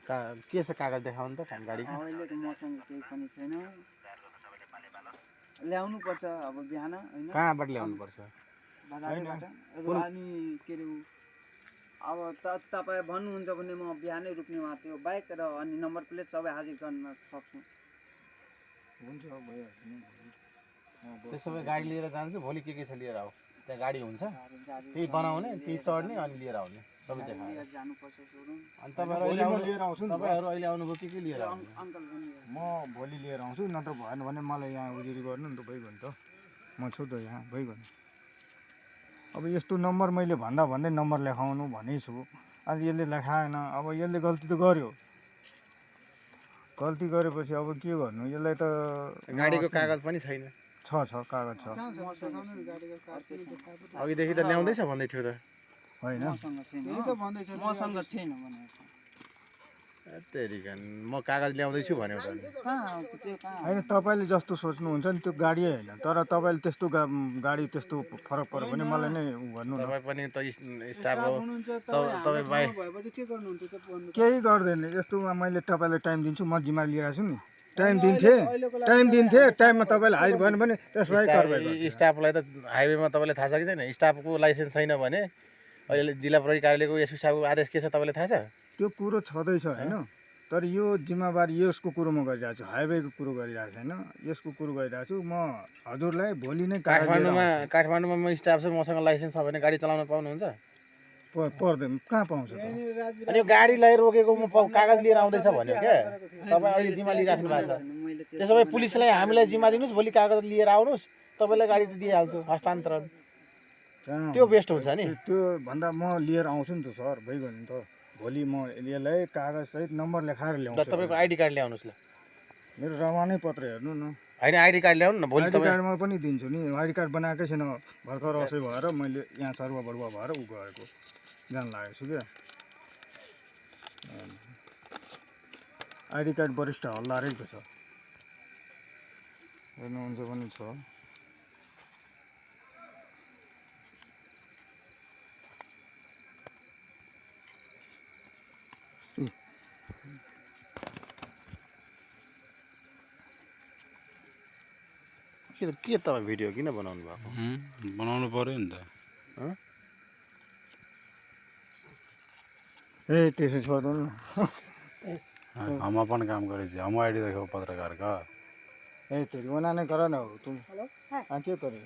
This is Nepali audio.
के छ कागज देखाउनु त गाडीको? अहिले त मसँग केही पनि छैन, ल्याउनु पर्छ अब बिहान हैन। कहाँबाट ल्याउनु पर्छ? बाजारबाट। अनि के रे अब तपाईँ भन्नुहुन्छ भने म बिहानै रोक्नेमा त्यो बाइक र अनि नम्बर प्लेट सबै हाजिर गर्न सक्छु। हुन्छ भइहाल्छ नि। त्यसो भए गाडी लिएर जान्छु, भोलि के छ लिएर आऊ। त्यहाँ गाडी हुन्छ, त्यही बनाउने, त्यही चढ्ने अनि लिएर आउने, सबै देखाएर जानुपर्छ सोरुम। अनि तपाईँहरू लिएर आउँछु। तपाईँहरू अहिले आउनुभयो के लिएर आउनु? अङ्कल म भोलि लिएर आउँछु, नत्र भएन भने मलाई यहाँ उजुरी गर्नु नि त, भइगयो नि त। म छु त यहाँ, भइगयो नि। अब यस्तो नम्बर मैले भन्दै नम्बर लेखाउनु भनेछु, अनि यसले लेखाएन। अब यसले गल्ती त गर्यो, गल्ती गरेपछि अब के गर्नु यसलाई त? गाडीको कागज पनि छैन। छ कागज छ। अघिदेखि त ल्याउँदैछ भन्दै थियो त। होइन मसँग छैन भनेको। तेरिका म कागज ल्याउँदैछु भन्यो त। होइन तपाईँले जस्तो सोच्नुहुन्छ नि त्यो गाडी होइन, तर तपाईँले त्यस्तो गाडी त्यस्तो फरक पर्यो भने मलाई नै भन्नु न। तपाईँ पनि त स्टाफ हो, तपाईँ बाइक केही गर्दैन। यस्तोमा मैले तपाईँलाई टाइम दिन्छु, म जिम्मा लिएर छु नि। टाइम दिन्थे टाइममा तपाईँले हाजिर भएन भने त्यसलाई कारबाही। स्टाफलाई त हाइवेमा तपाईँलाई थाहा छ कि छैन? स्टाफको लाइसेन्स छैन भने अहिले जिल्ला प्रहरी कार्यालयको एसपी साहबको आदेश के छ तपाईँलाई थाहा छ? त्यो कुरो छँदैछ होइन, तर यो जिम्मेवारी यसको कुरो म गरिरहेको छु, हाइवेको कुरो गरिरहेको छैन, यसको कुरो गरिरहेको छु। म हजुरलाई भोलि नै काठमाडौँमा म स्टाफ छु, मसँग लाइसेन्स छ भने गाडी चलाउन पाउनुहुन्छ? पर्दैन, कहाँ पाउँछ त? अनि यो गाडीलाई रोकेको म कागज लिएर आउँदैछ भन्यो क्या, तपाईँ अहिले जिम्मा लिइराख्नु भएको छ। त्यसो भए पुलिसलाई हामीलाई जिम्मा दिनुहोस्, भोलि कागज लिएर आउनुहोस्, तपाईँलाई गाडी त दिइहाल्छु हस्तान्तरण। त्यो बेस्ट हुन्छ नि। त्यो भन्दा म लिएर आउँछु नि त सर, भइगयो नि त। भोलि म यसलाई कागजसहित नम्बर लेखाएर ल्याउँछु। तपाईँको आइडी कार्ड ल्याउनुहोस् ल। मेरो रमानै पत्र हेर्नु न। होइन आइडी कार्ड ल्याउनु न भोलि। आइडी कार्डमा पनि दिन्छु नि, आइडी कार्ड बनाएकै छैन, भर्खर असै भएर मैले यहाँ सरुवा बरुवा भएर उ गएको जान लागेको छु क्या। आइडी कार्ड वरिष्ठ हल्दारैको छ, हेर्नुहुन्छ पनि छ। के तपाईँ भिडियो किन बनाउनु भएको? बनाउनु पर्यो नि त। ए त्यसै छोड्नु न। हम अपन काम करे छी, हम आईडी देखो पत्रकार का। ए तेरी वना नहीं करा ना तुम। हाँ क्या करे?